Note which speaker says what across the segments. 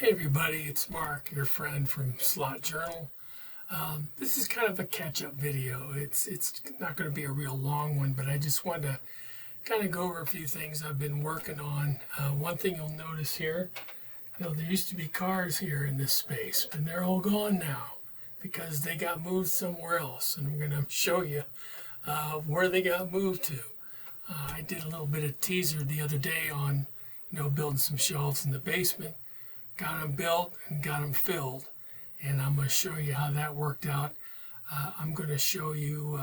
Speaker 1: Hey everybody, it's Mark, your friend from Slot Journal. This is kind of a catch-up video. It's not going to be a real long one, but I just wanted to kind of go over a few things I've been working on. One thing you'll notice here, there used to be cars here in this space, and they're all gone now because they got moved somewhere else, and I'm going to show you where they got moved to. I did a little bit of teaser the other day on, building some shelves in the basement. Got them built and got them filled, and I'm going to show you how that worked out. I'm going to show you,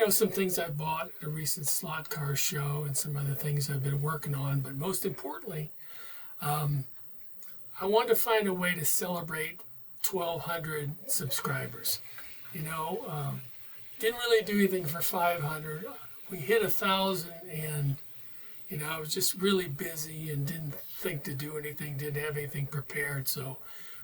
Speaker 1: some things I bought at a recent slot car show and some other things I've been working on. But most importantly, I wanted to find a way to celebrate 1,200 subscribers. Didn't really do anything for 500. We hit 1,000 and I was just really busy and didn't think to do anything, didn't have anything prepared.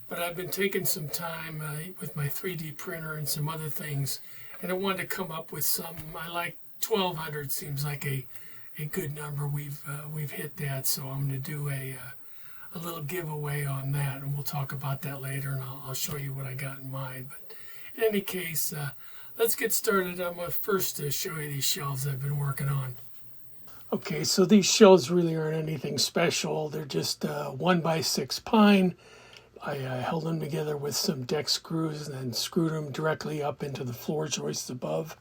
Speaker 1: But I've been taking some time with my 3D printer and some other things, and I wanted to come up with some. I like 1,200 seems like a good number. We've hit that, so I'm going to do a little giveaway on that, and we'll talk about that later, and I'll show you what I got in mind. But in any case, let's get started. I'm going to first show you these shelves I've been working on. Okay, so these shelves really aren't anything special. They're just 1x6 pine. I held them together with some deck screws and then screwed them directly up into the floor joists above.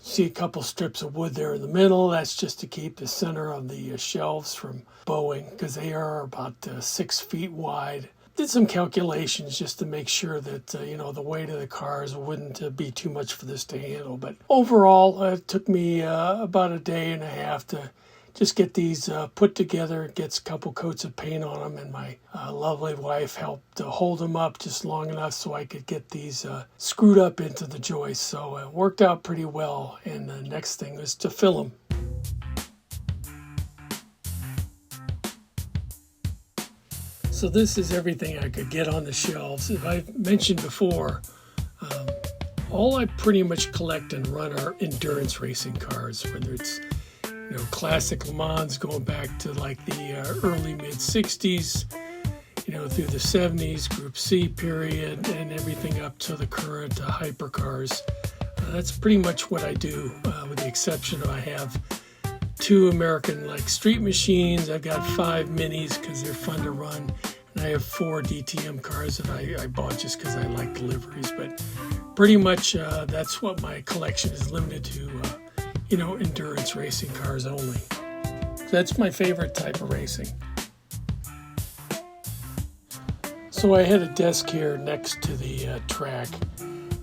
Speaker 1: See a couple strips of wood there in the middle. That's just to keep the center of the shelves from bowing because they are about 6 feet wide. Did some calculations just to make sure that, the weight of the cars wouldn't be too much for this to handle. But overall, it took me about a day and a half to just get these put together, get a couple coats of paint on them, and my lovely wife helped hold them up just long enough so I could get these screwed up into the joists. So it worked out pretty well, and the next thing was to fill them. So this is everything I could get on the shelves. As I've mentioned before, all I pretty much collect and run are endurance racing cars, whether it's classic Le Mans going back to like the early mid-60s, through the 70s, Group C period, and everything up to the current hypercars. That's pretty much what I do, with the exception of I have 2 American street machines. I've got 5 minis because they're fun to run, and I have 4 DTM cars that I bought just because I like deliveries. But pretty much that's what my collection is limited to, endurance racing cars only. That's my favorite type of racing. So I had a desk here next to the track,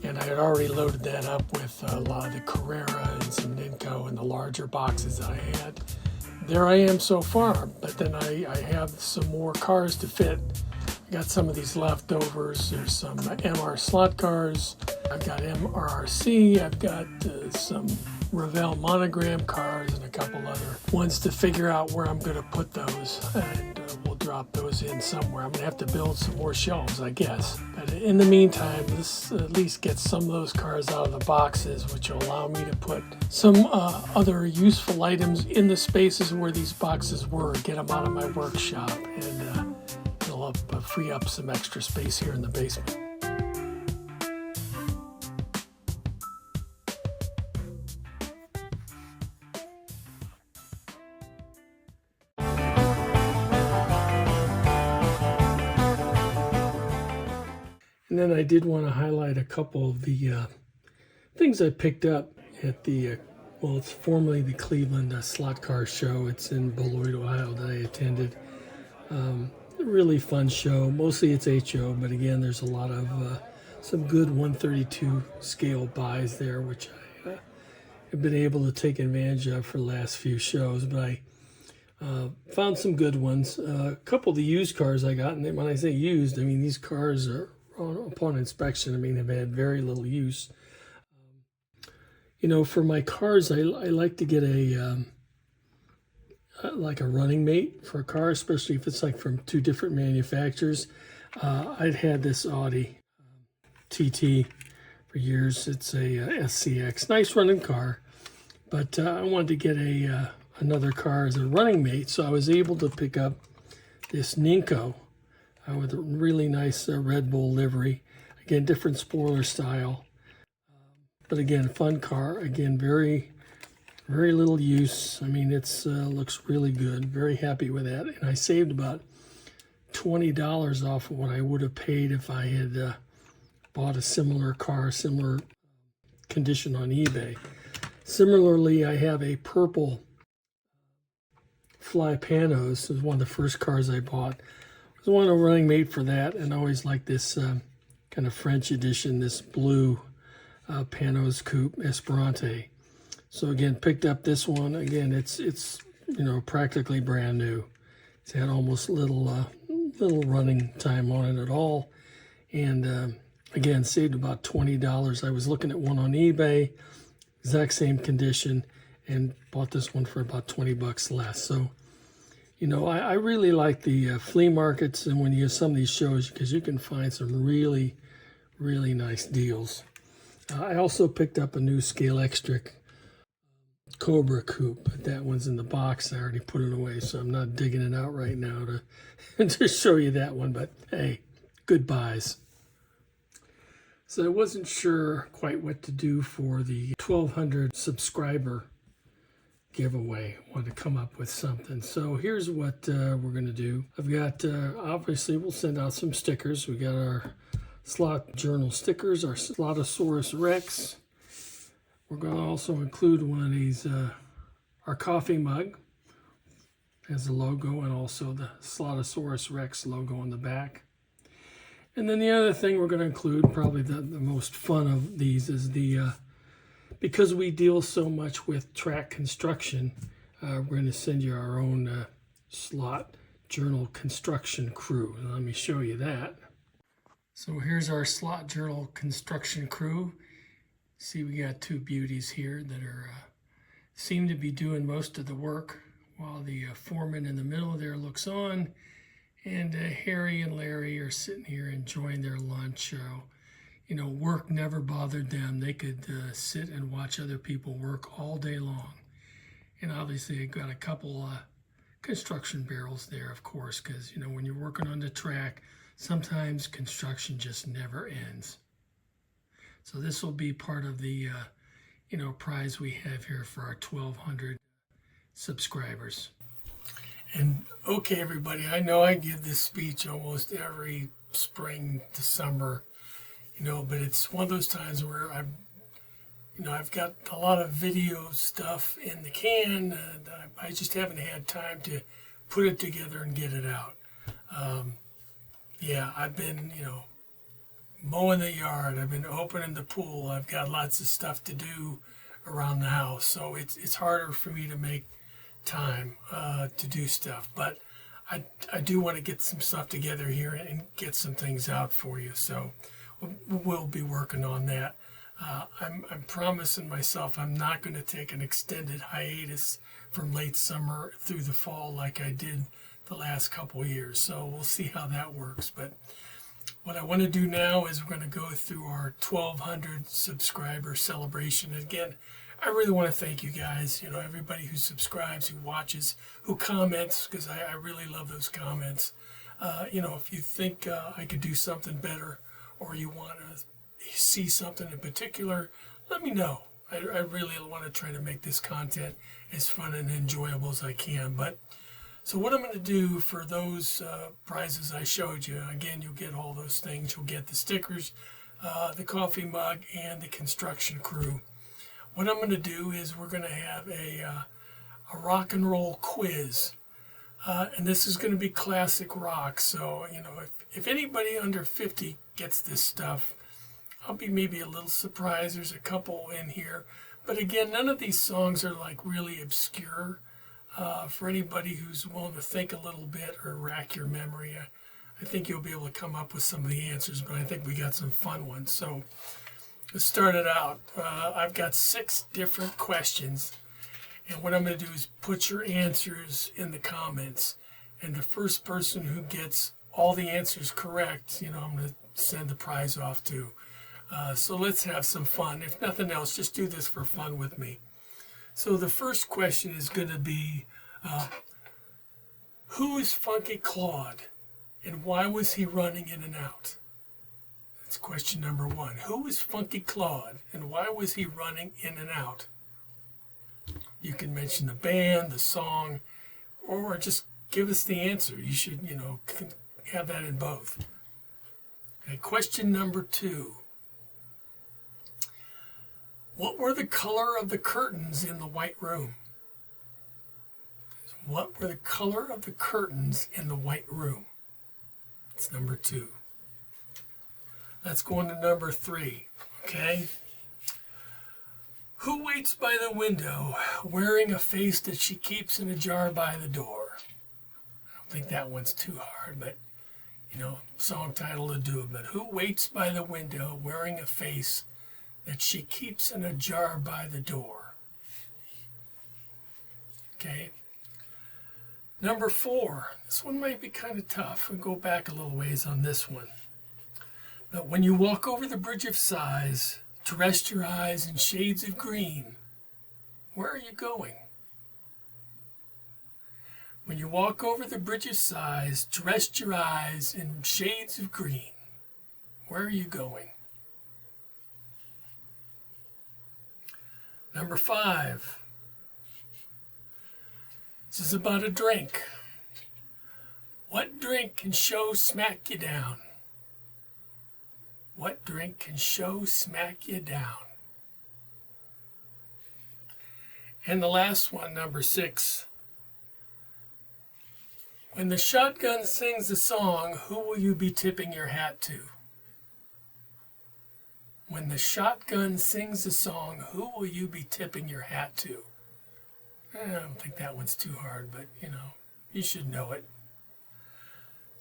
Speaker 1: and I had already loaded that up with a lot of the Carrera and some Ninco and the larger boxes that I had. There I am so far, but then I have some more cars to fit. I got some of these leftovers. There's some MR slot cars. I've got MRC. I've got some Revell monogram cars and a couple other ones to figure out where I'm going to put those, and we'll drop those in somewhere. I'm going to have to build some more shelves, I guess. But in the meantime, this at least gets some of those cars out of the boxes, which will allow me to put some other useful items in the spaces where these boxes were, get them out of my workshop, and it'll free up some extra space here in the basement. And then I did want to highlight a couple of the things I picked up at the, it's formerly the Cleveland Slot Car Show. It's in Beloit, Ohio, that I attended. A really fun show. Mostly it's HO, but again, there's a lot of some good 132 scale buys there, which I have been able to take advantage of for the last few shows. But I found some good ones. A couple of the used cars I got, and when I say used, I mean these cars are, upon inspection, have had very little use. For my cars, I like to get a running mate for a car, especially if it's from 2 different manufacturers. I'd had this Audi TT for years. It's a SCX, nice running car, but I wanted to get another car as a running mate, so I was able to pick up this Ninco with a really nice Red Bull livery. Again, different spoiler style. But again, fun car. Again, very little use. I mean, it's looks really good. Very happy with that. And I saved about $20 off of what I would have paid if I had bought a similar car, similar condition on eBay. Similarly, I have a purple Fly Panos. This was one of the first cars I bought. It was one of running mate for that, and I always like this kind of French edition, this blue Panos Coupe Esperante. So again, picked up this one. Again, it's you know, practically brand new. It's had almost little running time on it at all, and again, saved about $20. I was looking at one on eBay, exact same condition, and bought this one for about 20 bucks less. So, you know, I really like the flea markets and when you have some of these shows, because you can find some really nice deals. I also picked up a new Scalextric Cobra coupe, but that one's in the box. I already put it away, so I'm not digging it out right now to show you that one, but hey, good buys. So I wasn't sure quite what to do for the 1,200 subscriber giveaway. I wanted to come up with something. So here's what we're going to do. I've got, obviously, we'll send out some stickers. We got our Slot Journal stickers, our Slotosaurus Rex. We're going to also include one of these, our coffee mug. Has the logo and also the Slotosaurus Rex logo on the back. And then the other thing we're going to include, probably the most fun of these, is the, because we deal so much with track construction, we're going to send you our own Slot Journal construction crew. And let me show you that. So here's our Slot Journal construction crew. See, we got two beauties here that are seem to be doing most of the work, while the foreman in the middle there looks on. And Harry and Larry are sitting here enjoying their lunch. You know, work never bothered them. They could sit and watch other people work all day long. And obviously, they've got a couple construction barrels there, of course, because, you know, when you're working on the track, sometimes construction just never ends. So this will be part of the, you know, prize we have here for our 1,200 subscribers. And okay, everybody, I know I give this speech almost every spring to summer, you know, but it's one of those times where I've got a lot of video stuff in the can, and I just haven't had time to put it together and get it out. Yeah, I've been, you know, mowing the yard. I've been opening the pool. I've got lots of stuff to do around the house, so it's harder for me to make time to do stuff, but I do want to get some stuff together here and get some things out for you, so we'll be working on that. I'm promising myself I'm not going to take an extended hiatus from late summer through the fall like I did the last couple of years, so we'll see how that works. But what I want to do now is we're going to go through our 1,200 subscriber celebration. And again, I really want to thank you guys, you know, everybody who subscribes, who watches, who comments, because I really love those comments. You know, if you think I could do something better, or you want to see something in particular, let me know. I really want to try to make this content as fun and enjoyable as I can. But so what I'm going to do for those prizes I showed you, again, you'll get all those things. You'll get the stickers, the coffee mug, and the construction crew. What I'm going to do is we're going to have a rock and roll quiz. And this is going to be classic rock. So, you know, if anybody under 50 gets this stuff, I'll be maybe a little surprised. There's a couple in here. But again, none of these songs are like really obscure. For anybody who's willing to think a little bit or rack your memory, I think you'll be able to come up with some of the answers. But I think we got some fun ones. So let's start it out. I've got 6 different questions. And what I'm going to do is put your answers in the comments. And the first person who gets all the answers correct, you know, I'm going to send the prize off to. So let's have some fun. If nothing else, just do this for fun with me. So the first question is going to be, who is Funky Claude? And why was he running in and out? That's question number 1. Who was Funky Claude, and why was he running in and out? You can mention the band, the song, or just give us the answer. You should, have that in both. Okay, question number 2. What were the color of the curtains in the white room? What were the color of the curtains in the white room? That's number 2. Let's go on to number 3, okay? Who waits by the window, wearing a face that she keeps in a jar by the door? I don't think that one's too hard, but, song title to do it. But who waits by the window, wearing a face that she keeps in a jar by the door? Okay. Number 4. This one might be kind of tough. We'll go back a little ways on this one. But when you walk over the bridge of sighs to rest your eyes in shades of green, where are you going? When you walk over the bridge of sighs to rest your eyes in shades of green, where are you going? Number 5. This is about a drink. What drink can show smack you down? What drink can show smack you down? And the last one, number 6. When the shotgun sings a song, who will you be tipping your hat to? When the shotgun sings a song, who will you be tipping your hat to? I don't think that one's too hard, but, you should know it.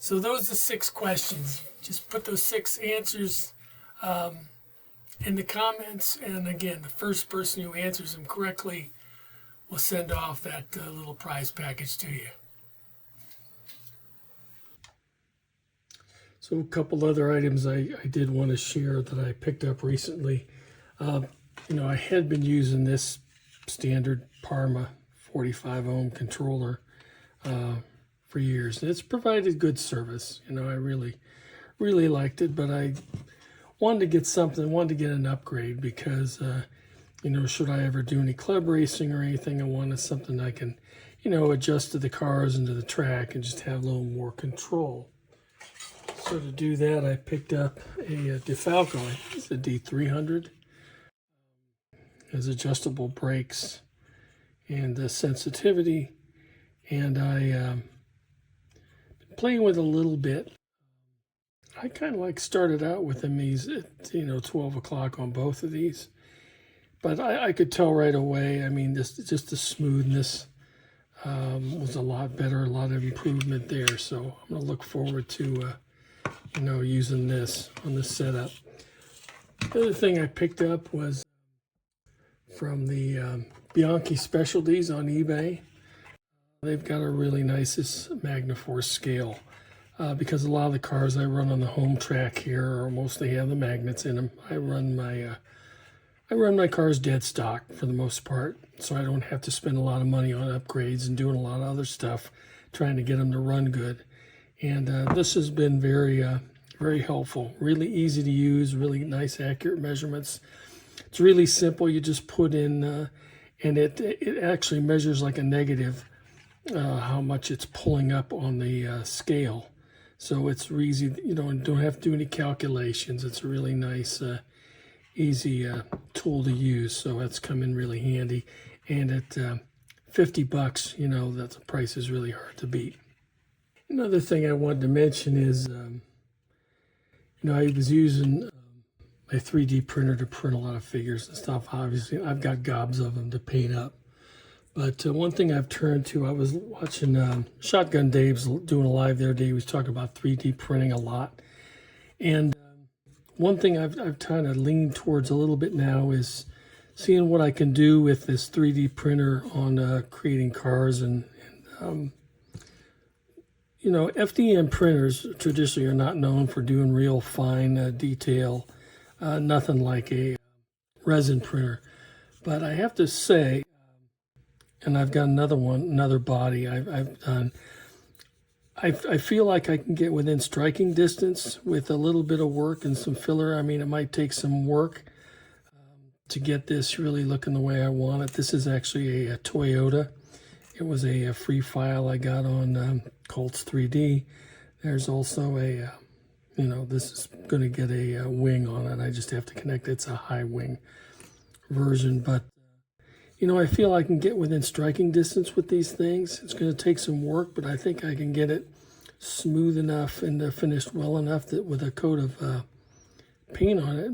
Speaker 1: So those are 6 questions. Just put those 6 answers in the comments. And again, the first person who answers them correctly will send off that little prize package to you. So a couple other items I did want to share that I picked up recently. I had been using this standard Parma 45 ohm controller for years, and it's provided good service. I really liked it, but I wanted to get an upgrade because should I ever do any club racing or anything, I wanted something I can adjust to the cars and to the track and just have a little more control. So to do that, I picked up a DeFalco. It's a D300. It has adjustable brakes and sensitivity, and I been playing with a little bit. I kind of started out with them these at 12 o'clock on both of these, but I could tell right away. Just the smoothness was a lot better, a lot of improvement there. So I'm gonna look forward to using this on this setup. The other thing I picked up was from the Bianchi Specialties on eBay. They've got a really nice Magnaforce scale because a lot of the cars I run on the home track here are mostly have the magnets in them. I run my cars dead stock for the most part, so I don't have to spend a lot of money on upgrades and doing a lot of other stuff trying to get them to run good. And this has been very helpful, really easy to use, really nice accurate measurements. It's really simple. You just put in, and it actually measures like a negative, how much it's pulling up on the scale. So it's easy, and don't have to do any calculations. It's a really nice, easy tool to use. So that's come in really handy. And at $50, that the price is really hard to beat. Another thing I wanted to mention is, I was using my 3D printer to print a lot of figures and stuff. Obviously, I've got gobs of them to paint up. But one thing I've turned to, I was watching Shotgun Dave's doing a live there. Dave was talking about 3D printing a lot. And one thing I've kind of leaned towards a little bit now is seeing what I can do with this 3D printer on creating cars. And FDM printers traditionally are not known for doing real fine detail, nothing like a resin printer. But I have to say, and I've got another body I've done, I feel like I can get within striking distance with a little bit of work and some filler. I mean, it might take some work to get this really looking the way I want it. This is actually a Toyota. It was a free file I got on Colts 3D. There's also a, this is going to get a wing on it. I just have to connect it. It's a high wing version, but I feel I can get within striking distance with these things. It's going to take some work, but I think I can get it smooth enough and finished well enough that with a coat of paint on it,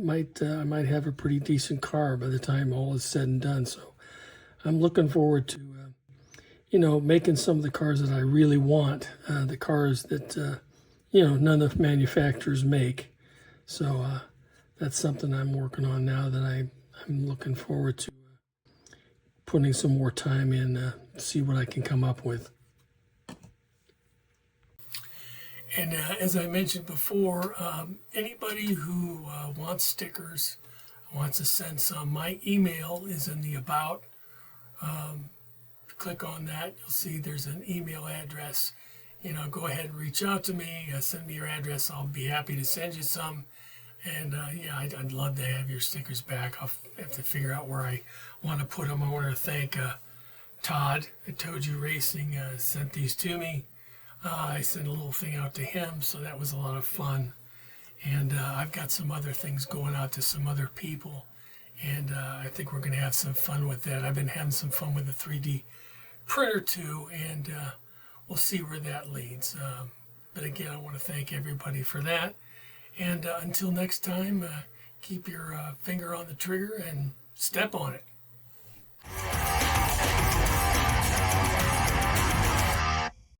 Speaker 1: I might have a pretty decent car by the time all is said and done. So I'm looking forward to, making some of the cars that I really want, the cars that, none of the manufacturers make. So that's something I'm working on now that I'm looking forward to putting some more time in, see what I can come up with. And as I mentioned before, anybody who wants stickers, wants to send some, my email is in the About. Click on that, you'll see there's an email address. Go ahead and reach out to me, send me your address. I'll be happy to send you some. And I'd love to have your stickers back. I'll have to figure out where I want to put them. I want to thank Todd at Toju Racing, sent these to me. I sent a little thing out to him, so that was a lot of fun. And I've got some other things going out to some other people. And I think we're going to have some fun with that. I've been having some fun with the 3D printer too, and we'll see where that leads. But again, I want to thank everybody for that. And until next time, keep your finger on the trigger and step on it.